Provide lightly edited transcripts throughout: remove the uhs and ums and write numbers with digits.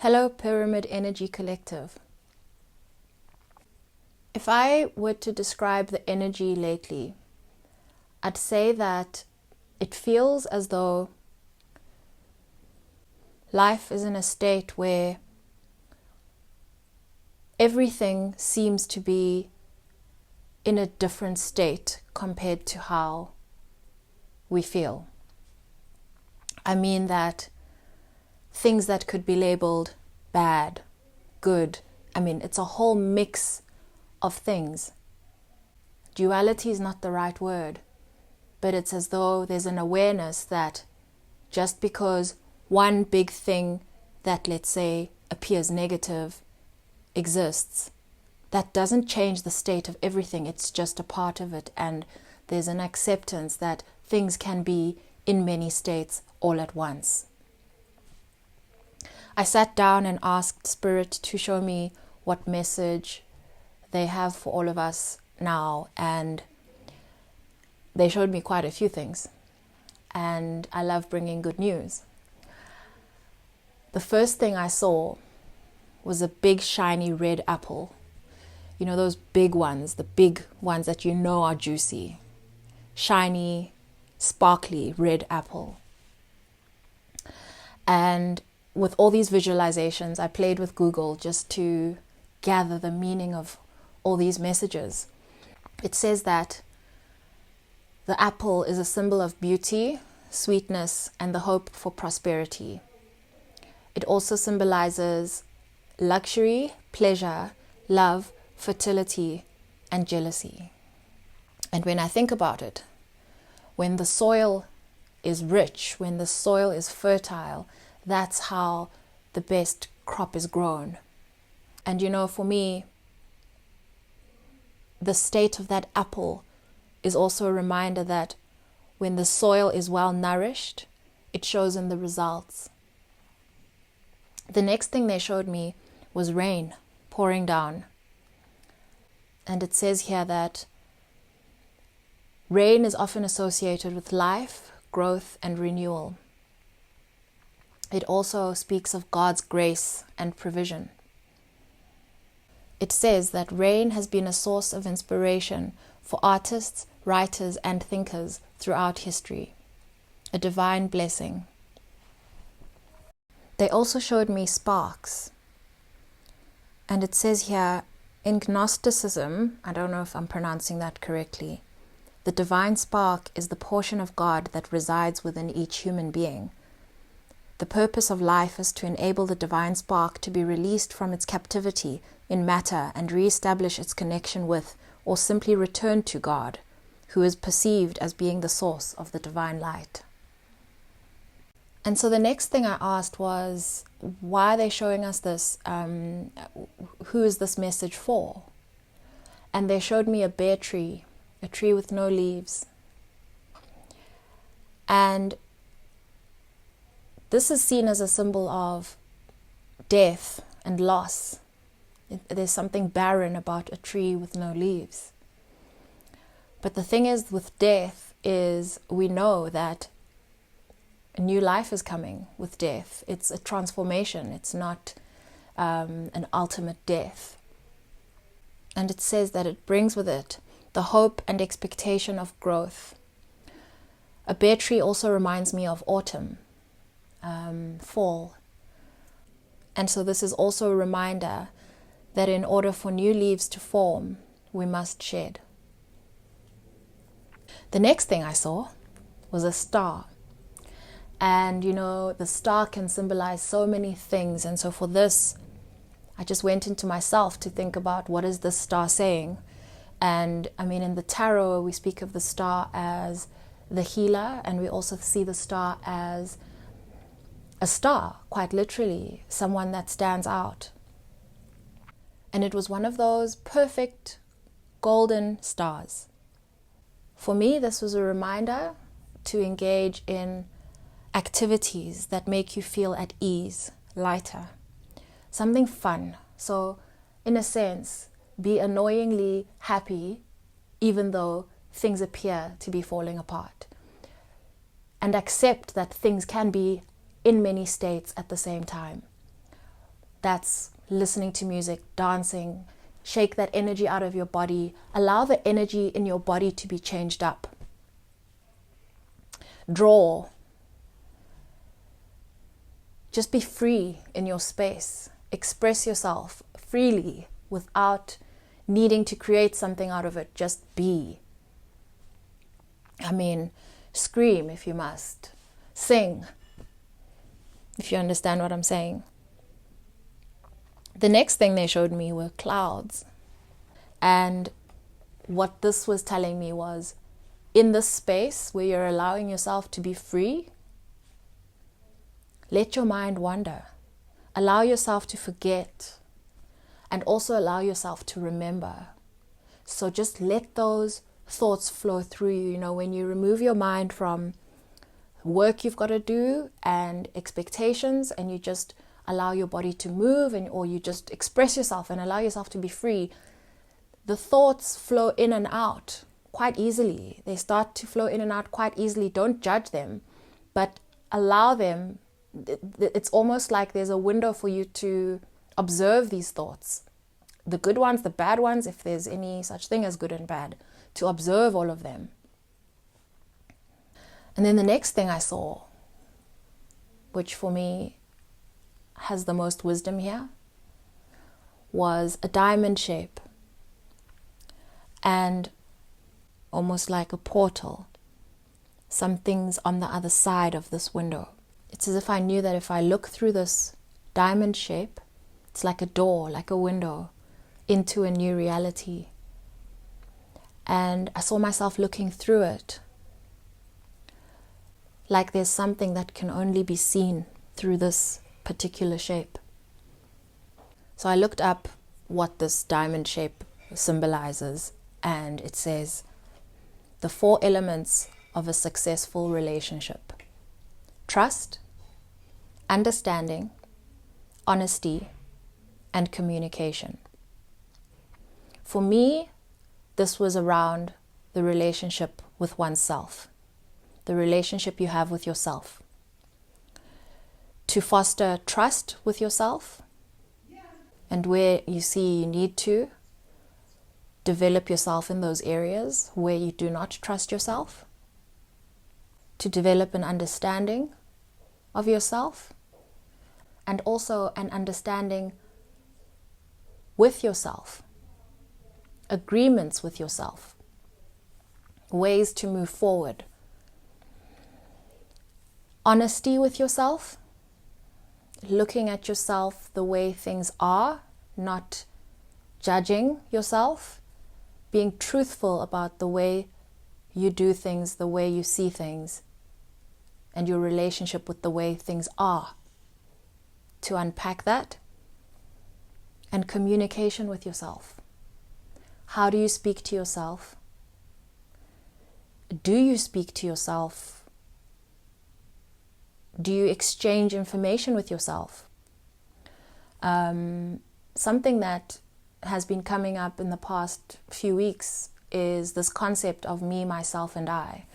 Hello, Pyramid Energy Collective. If I were to describe the energy lately, I'd say that it feels as though life is in a state where everything seems to be in a different state compared to how we feel. I mean that things that could be labeled bad, good, it's a whole mix of things. Duality is not the right word, but it's as though there's an awareness that just because one big thing that, let's say, appears negative exists, that doesn't change the state of everything. It's just a part of it, and there's an acceptance that things can be in many states all at once. I sat down and asked Spirit to show me what message they have for all of us now, and they showed me quite a few things, and I love bringing good news. The first thing I saw was a big shiny red apple. You know, those big ones, the big ones that you know are juicy. Shiny, sparkly red apple. And with all these visualizations, I played with Google just to gather the meaning of all these messages. It says that the apple is a symbol of beauty, sweetness, and the hope for prosperity. It also symbolizes luxury, pleasure, love, fertility, and jealousy. And when I think about it, when the soil is rich, when the soil is fertile, that's how the best crop is grown. And you know, for me, the state of that apple is also a reminder that when the soil is well nourished, it shows in the results. The next thing they showed me was rain pouring down. And it says here that rain is often associated with life, growth, and renewal. It also speaks of God's grace and provision. It says that rain has been a source of inspiration for artists, writers, and thinkers throughout history, a divine blessing. They also showed me sparks. And it says here, in Gnosticism, I don't know if I'm pronouncing that correctly, the divine spark is the portion of God that resides within each human being. The purpose of life is to enable the divine spark to be released from its captivity in matter and re-establish its connection with, or simply return to God, who is perceived as being the source of the divine light. And so the next thing I asked was, why are they showing us this? Who is this message for? And they showed me a bare tree, a tree with no leaves. And this is seen as a symbol of death and loss. There's something barren about a tree with no leaves. But the thing is with death is we know that a new life is coming with death. It's a transformation. It's not an ultimate death. And it says that it brings with it the hope and expectation of growth. A bare tree also reminds me of autumn. Fall. And so this is also a reminder that in order for new leaves to form, we must shed. The next thing I saw was a star. And you know, the star can symbolize so many things. And so for this, I just went into myself to think about what is this star saying. And in the tarot, we speak of the star as the healer, and we also see the star as a star, quite literally, someone that stands out. And it was one of those perfect golden stars. For me, this was a reminder to engage in activities that make you feel at ease, lighter, something fun. So, in a sense, be annoyingly happy even though things appear to be falling apart. And accept that things can be in many states at the same time. that's listening to music, dancing. Shake that energy out of your body. Allow the energy in your body to be changed up. Draw. Just be free in your space. Express yourself freely without needing to create something out of it. Just be. I mean, scream if you must. Sing, if you understand what I'm saying. The next thing they showed me were clouds. And what this was telling me was, in this space where you're allowing yourself to be free, let your mind wander. Allow yourself to forget. And also allow yourself to remember. So just let those thoughts flow through you. You know, when you remove your mind from work you've got to do and expectations, and you just allow your body to move, or you just express yourself and allow yourself to be free, the thoughts flow in and out quite easily. They start to flow in and out quite easily. Don't judge them, but allow them. It's almost like there's a window for you to observe these thoughts. The good ones, the bad ones, if there's any such thing as good and bad, to observe all of them. And then the next thing I saw, which for me has the most wisdom here, was a diamond shape and almost like a portal. Something's on the other side of this window. It's as if I knew that if I look through this diamond shape, it's like a door, like a window into a new reality. And I saw myself looking through it like there's something that can only be seen through this particular shape. So I looked up what this diamond shape symbolizes, and it says the 4 elements of a successful relationship: trust, understanding, honesty, and communication. For me, this was around the relationship with oneself, the relationship you have with yourself. To foster trust with yourself, and where you see you need to develop yourself in those areas where you do not trust yourself. To develop an understanding of yourself, and also an understanding with yourself, agreements with yourself, ways to move forward. Honesty with yourself, looking at yourself the way things are, not judging yourself, being truthful about the way you do things, the way you see things, and your relationship with the way things are. To unpack that. And communication with yourself. How do you speak to yourself? Do you speak to yourself? Do you exchange information with yourself? Something that has been coming up in the past few weeks is this concept of me, myself, and I.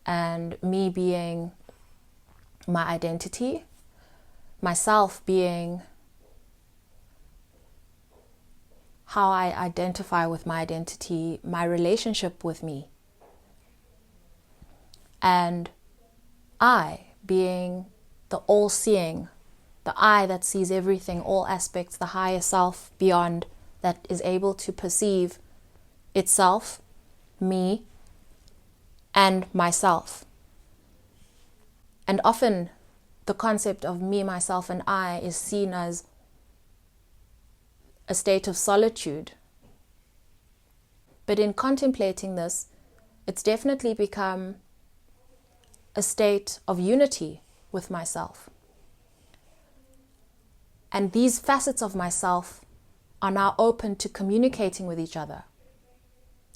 And me being my identity, myself being how I identify with my identity, my relationship with me. And I being the all-seeing, the I that sees everything, all aspects, the higher self beyond, that is able to perceive itself, me, and myself. And often the concept of me, myself, and I is seen as a state of solitude. But in contemplating this, it's definitely become a state of unity with myself. And these facets of myself are now open to communicating with each other,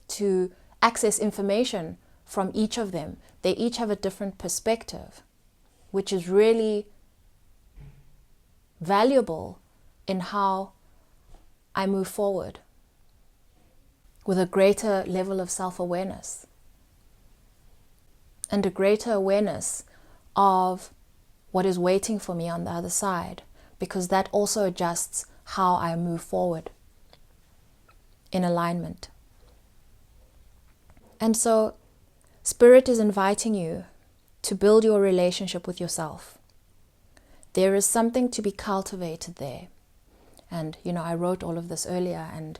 to access information from each of them. They each have a different perspective, which is really valuable in how I move forward with a greater level of self-awareness and a greater awareness of what is waiting for me on the other side. because that also adjusts how I move forward in alignment. And so Spirit is inviting you to build your relationship with yourself. There is something to be cultivated there. And, I wrote all of this earlier, and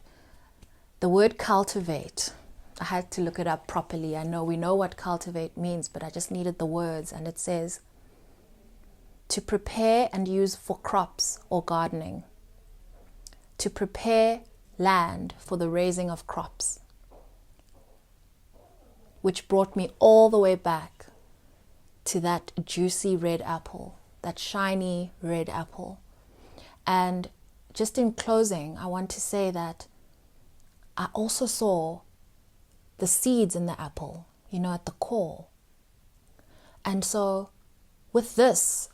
the word cultivate, I had to look it up properly. I know we know what cultivate means, but I just needed the words. And it says, to prepare and use for crops or gardening. To prepare land for the raising of crops. Which brought me all the way back to that juicy red apple, that shiny red apple. And just in closing, I want to say that I also saw the seeds in the apple, at the core. And so with this,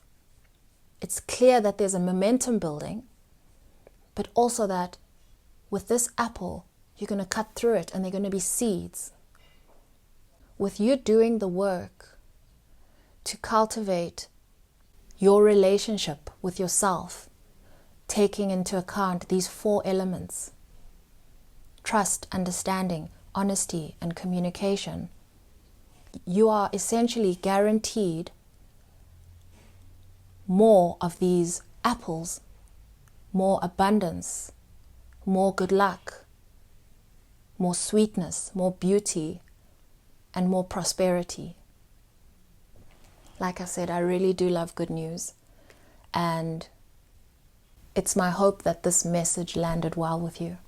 it's clear that there's a momentum building, but also that with this apple, you're going to cut through it and they're going to be seeds. With you doing the work to cultivate your relationship with yourself, taking into account these 4 elements, trust, understanding, honesty, and communication, you are essentially guaranteed more of these apples, more abundance, more good luck, more sweetness, more beauty, and more prosperity. Like I said, I really do love good news, and it's my hope that this message landed well with you.